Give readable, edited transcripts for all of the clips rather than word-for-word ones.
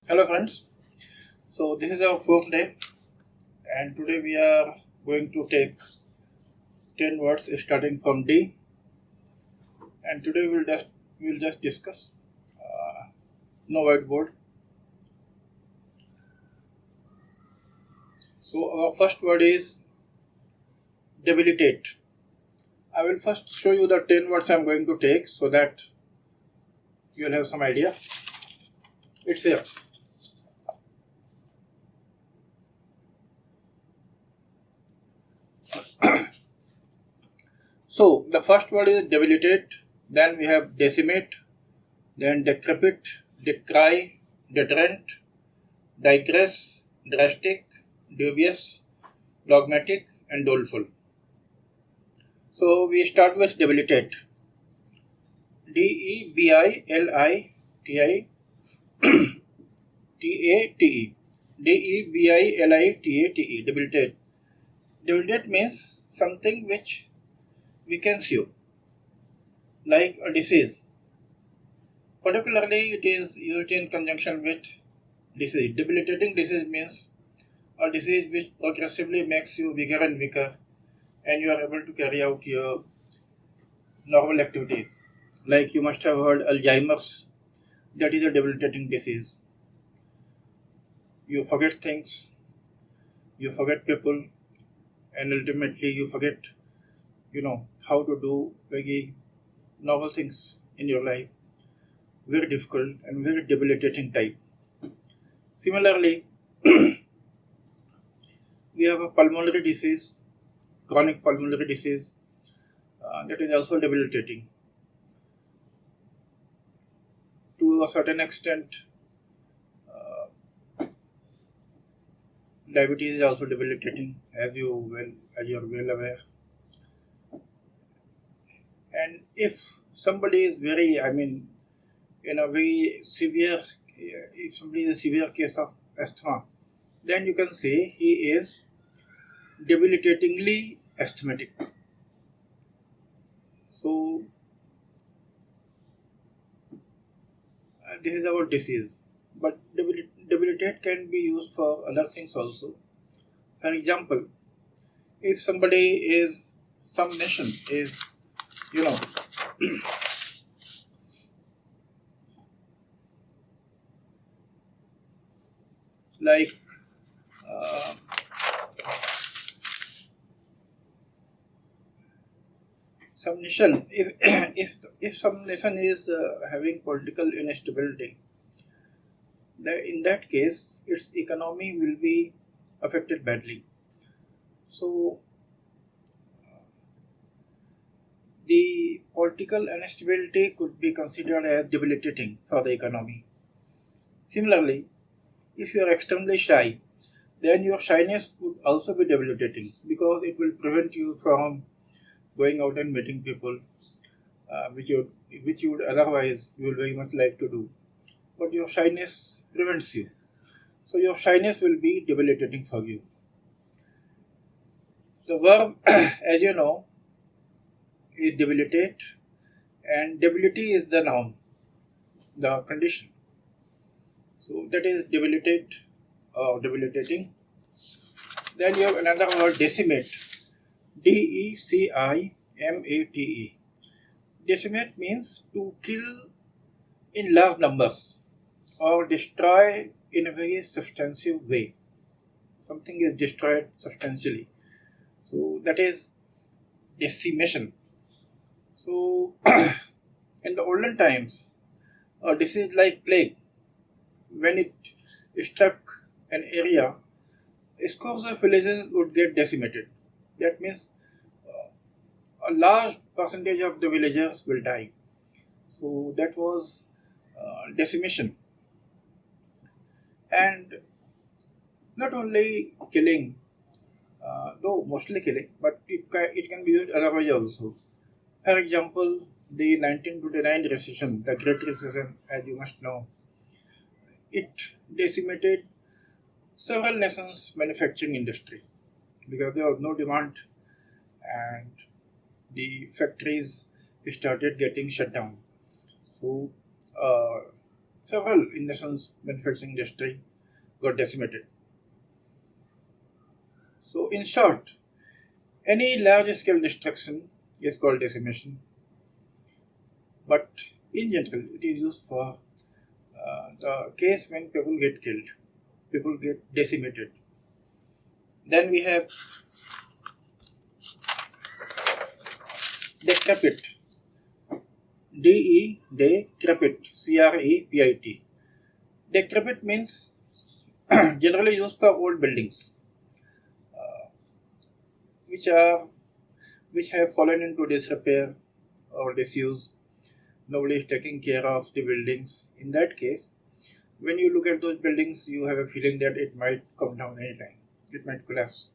Hello friends, so this is our fourth day and today we are going to take 10 words starting from D, and today we'll just discuss no whiteboard. So our first word is debilitate. I will first show you the 10 words I am going to take so that you'll have some idea. It's here. So the first word is debilitate, then we have decimate, then decrepit, decry, deterrent, digress, drastic, dubious, dogmatic, and doleful. So we start with debilitate. Debilitate. T-A-T-E. Debilitate. Debilitate. Debilitate means something which weakens you, like a disease. Particularly, it is used in conjunction with disease. Debilitating disease means a disease which progressively makes you weaker and weaker, and you are able to carry out your normal activities. Like you must have heard Alzheimer's, that is a debilitating disease. You forget things, you forget people, and ultimately you forget, how to do very normal things in your life. Very difficult and very debilitating type. Similarly, we have a pulmonary disease, chronic pulmonary disease, that is also debilitating. To a certain extent, diabetes is also debilitating, as you are well aware. And if somebody is in a very severe, if somebody is a severe case of asthma, then you can say he is debilitatingly asthmatic. So this is our disease. But debilitate can be used for other things also. For example, if some nation is, you know, like uh, some nation, if if some nation is having political instability, in that case, its economy will be affected badly. So the political instability could be considered as debilitating for the economy. Similarly, if you are extremely shy, then your shyness would also be debilitating because it will prevent you from going out and meeting people, which you would otherwise you will very much like to do. But your shyness prevents you. So your shyness will be debilitating for you. The verb, as you know, is debilitate, and debility is the noun, the condition. So that is debilitate or debilitating. Then you have another word, decimate. Decimate. Decimate means to kill in large numbers or destroy in a very substantive way. Something is destroyed substantially. So that is decimation. So in the olden times, a disease like plague, when it struck an area, scores of villages would get decimated. That means a large percentage of the villagers will die. So that was decimation. And not only killing, though mostly killing, but it can be used otherwise also. For example, the 1929 recession, the Great Recession, as you must know, it decimated several nations' manufacturing industry because there was no demand and the factories started getting shut down. So, several in nation's manufacturing industry got decimated. So, in short, any large-scale destruction is called decimation, but in general, it is used for the case when people get killed, people get decimated. Then we have decrepit, decrepit, CREPIT. Decrepit means generally used for old buildings, which are which have fallen into disrepair or disuse. Nobody is taking care of the buildings. In that case, when you look at those buildings, you have a feeling that it might come down anytime. It might collapse.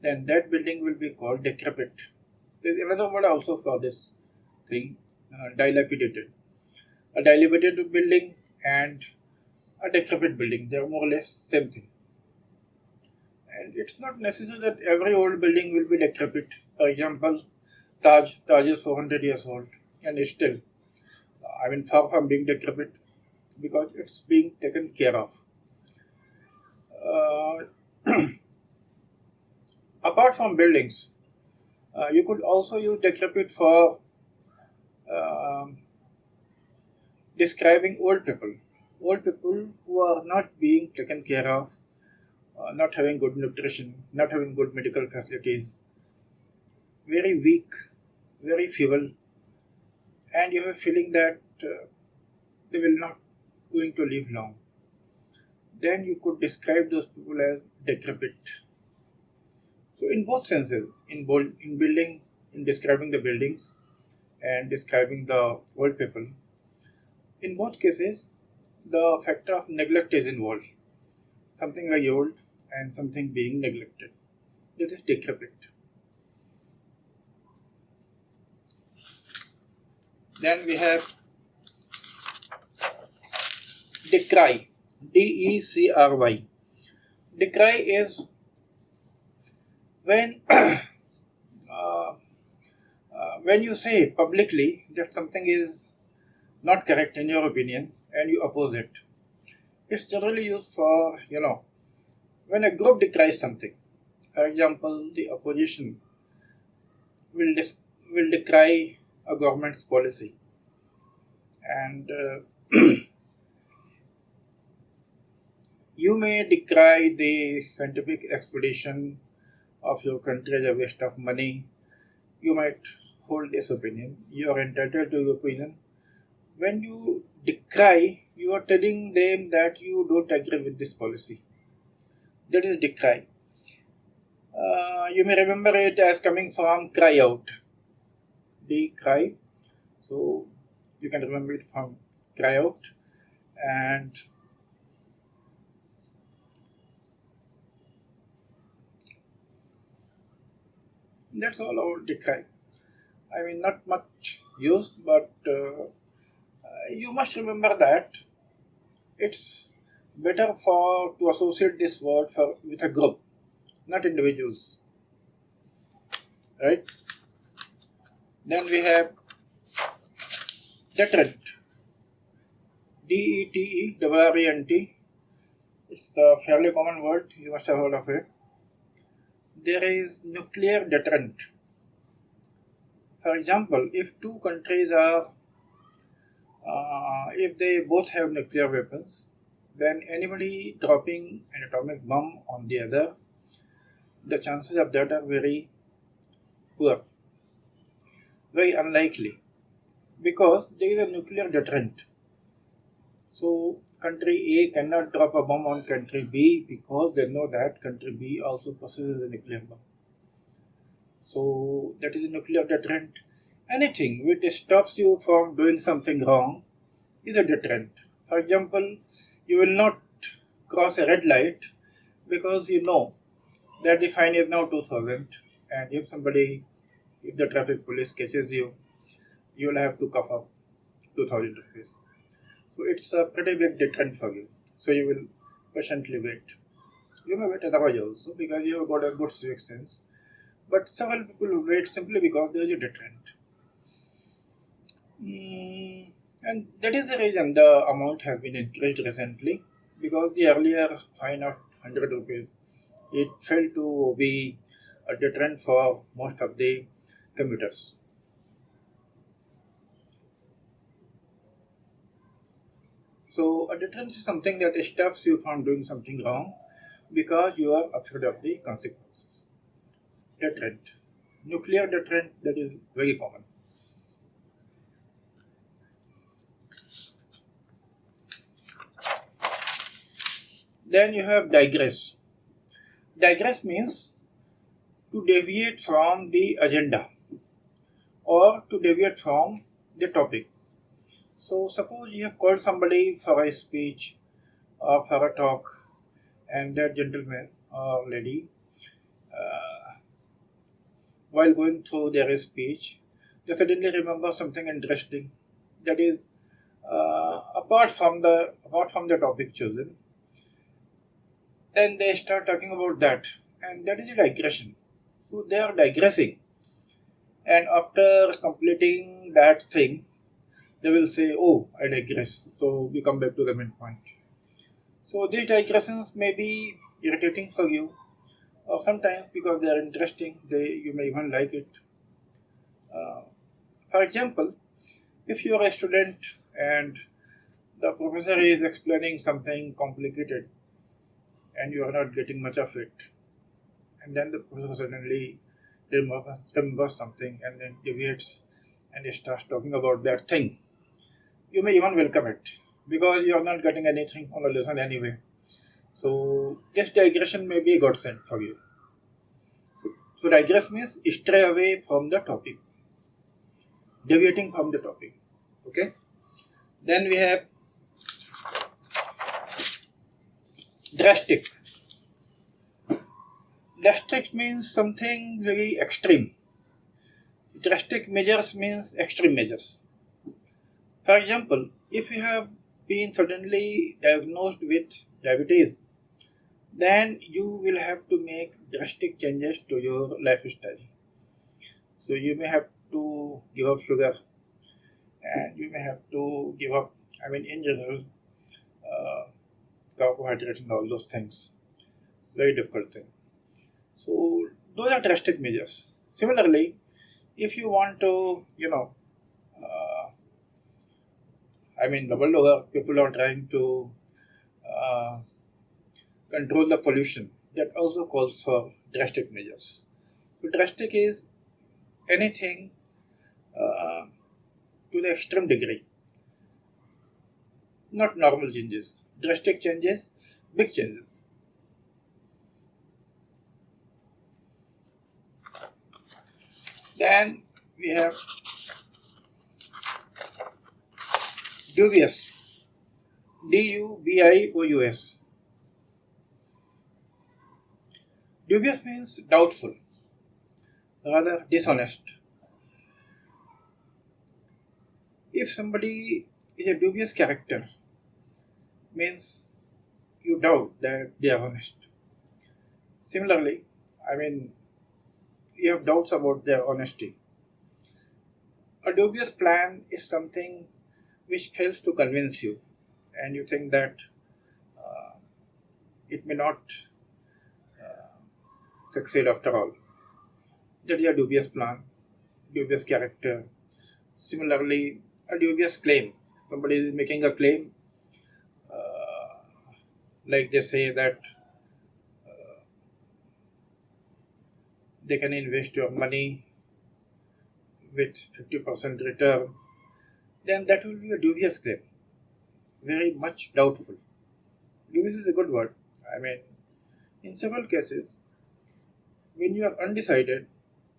Then that building will be called decrepit. There is another word also for this thing, dilapidated. A dilapidated building and a decrepit building, they are more or less same thing. And it's not necessary that every old building will be decrepit. For example, Taj is 400 years old and is still, far from being decrepit because it's being taken care of. Apart from buildings, you could also use decrepit for describing old people who are not being taken care of, not having good nutrition, not having good medical facilities, very weak, very feeble, and you have a feeling that they will not going to live long. Then you could describe those people as decrepit. So in both senses, in building, in describing the buildings and describing the old people, in both cases, the factor of neglect is involved. Something very old and something being neglected. That is decrepit. Then we have decry, Decry. Decry is when when you say publicly that something is not correct in your opinion and you oppose it. It's generally used for, when a group decries something. For example, the opposition will decry a government's policy. And you may decry the scientific expedition of your country as a waste of money. You might hold this opinion. You are entitled to your opinion. When you decry, you are telling them that you don't agree with this policy. That is decry. You may remember it as coming from cry out. Decry. So you can remember it from cry out. And that's all about decry. Not much used, but you must remember that it's better to associate this word with a group, not individuals. Right? Then we have deterrent. DETERRENT. It's a fairly common word. You must have heard of it. There is nuclear deterrent. For example, if two countries if they both have nuclear weapons, then anybody dropping an atomic bomb on the other, the chances of that are very poor, very unlikely, because there is a nuclear deterrent. So country A cannot drop a bomb on country B because they know that country B also possesses a nuclear bomb. So that is a nuclear deterrent. Anything which stops you from doing something wrong is a deterrent. For example, you will not cross a red light because you know that the fine is now 2000, and if the traffic police catches you, you will have to cough up 2000 rupees. So it's a pretty big deterrent for you. So you will patiently wait. You may wait otherwise also because you have got a good civic sense. But several people will wait simply because there is a deterrent. And that is the reason the amount has been increased recently, because the earlier fine of 100 rupees, it felt to be a deterrent for most of the commuters. So a deterrence is something that stops you from doing something wrong because you are afraid of the consequences. Deterrent. Nuclear deterrent, that is very common. Then you have digress. Digress means to deviate from the agenda or to deviate from the topic. So suppose you have called somebody for a speech or for a talk, and that gentleman or lady, while going through their speech, they suddenly remember something interesting that is apart from the topic chosen. Then they start talking about that, and that is a digression. So they are digressing, and after completing that thing, they will say, "Oh, I digress." So we come back to the main point. So these digressions may be irritating for you, or sometimes because they are interesting, you may even like it. Uh, for example, if you are a student and the professor is explaining something complicated and you are not getting much of it, and then the professor suddenly remembers something and then deviates and he starts talking about that thing, you may even welcome it because you are not getting anything on the lesson anyway. So this digression may be a godsend for you. So digress means stray away from the topic, deviating from the topic. Okay. Then we have drastic. Drastic means something very extreme. Drastic measures means extreme measures. For example, if you have been suddenly diagnosed with diabetes, then you will have to make drastic changes to your lifestyle. So you may have to give up sugar, and you may have to give up, in general, uh, carbohydrates and all those things. Very difficult thing. So those are drastic measures. Similarly, if you want to, uh, the world over, people are trying to uh, control the pollution. That also calls for drastic measures. So drastic is anything uh, to the extreme degree, not normal changes. Drastic changes, big changes. Then we have dubious. Dubious. Dubious means doubtful, rather dishonest. If somebody is a dubious character, means you doubt that they are honest. Similarly, I mean, you have doubts about their honesty. A dubious plan is something which fails to convince you, and you think that uh, it may not succeed after all. That is a dubious plan, dubious character. Similarly, a dubious claim. Somebody is making a claim, uh, like they say that they can invest your money with 50% return, then that will be a dubious claim. Very much doubtful. Dubious is a good word. I mean, in several cases, when you are undecided,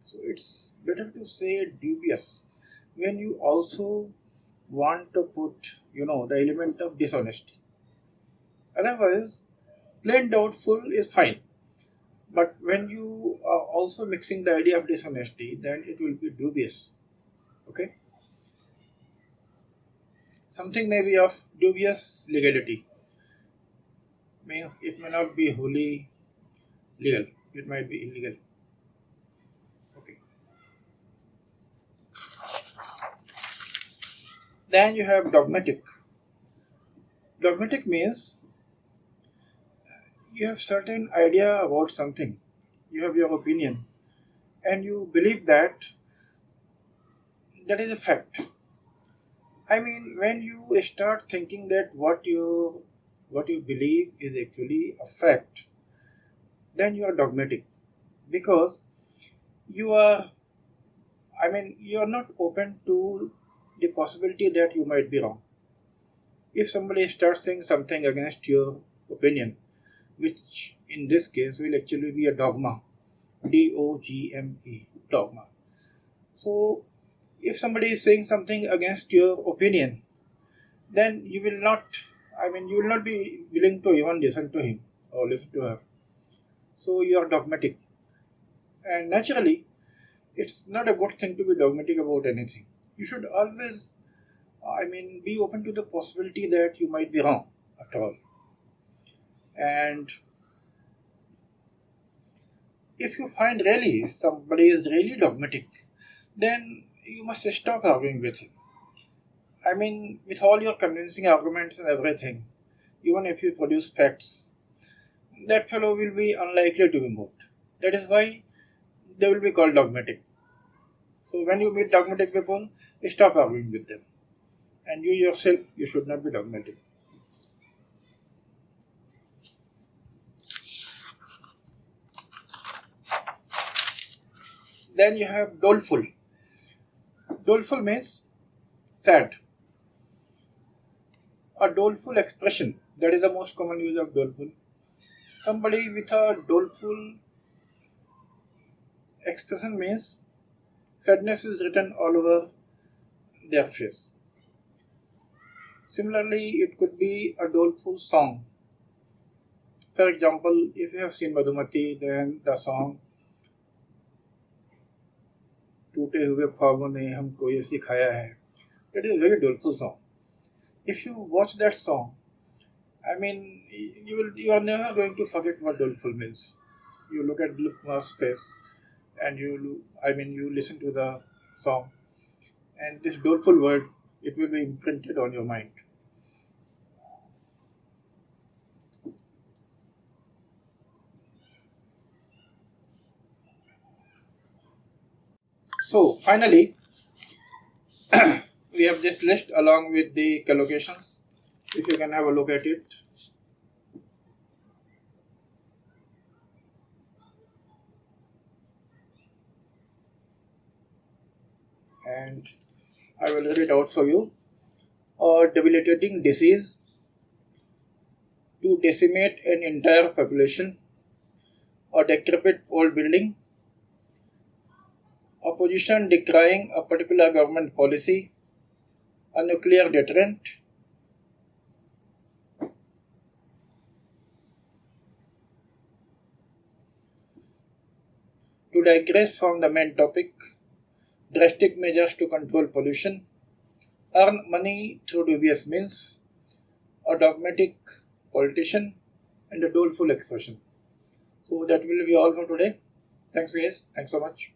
so it's better to say dubious when you also want to put, the element of dishonesty. Otherwise, plain doubtful is fine. But when you are also mixing the idea of dishonesty, then it will be dubious. Okay? Something may be of dubious legality, means it may not be wholly legal. It might be illegal. Okay. Then you have dogmatic. Dogmatic means you have certain idea about something, you have your opinion, and you believe that that is a fact. I mean, when you start thinking that what you believe is actually a fact, then you are dogmatic because you are. I mean, you are not open to the possibility that you might be wrong. If somebody starts saying something against your opinion, which in this case will actually be a dogma, dogme, dogma. So, if somebody is saying something against your opinion, then you will not, you will not be willing to even listen to him or listen to her. So, you are dogmatic. And naturally, it's not a good thing to be dogmatic about anything. You should always, be open to the possibility that you might be wrong at all. And if you find really somebody is really dogmatic, then you must stop arguing with him. With all your convincing arguments and everything, even if you produce facts, that fellow will be unlikely to be moved. That is why they will be called dogmatic. So when you meet dogmatic people, stop arguing with them. And you yourself, you should not be dogmatic. Then you have doleful. Doleful means sad. A doleful expression, that is the most common use of doleful. Somebody with a doleful expression means sadness is written all over their face. Similarly, it could be a doleful song. For example, if you have seen Madhumati, then the song टूटे हुए ख्वाबों ने हमको ये सिखाया है, that is a very doleful song. If you watch that song, you are never going to forget what doleful means. You look at Dilip Kumar's face, and you listen to the song, and this doleful word, it will be imprinted on your mind. So finally, we have this list along with the collocations. If you can have a look at it. And I will read it out for you. A debilitating disease to decimate an entire population, a decrepit old building, opposition decrying a particular government policy, a nuclear deterrent, to digress from the main topic, drastic measures to control pollution, earn money through dubious means, a dogmatic politician, and a doleful expression. So that will be all for today. Thanks guys. Thanks so much.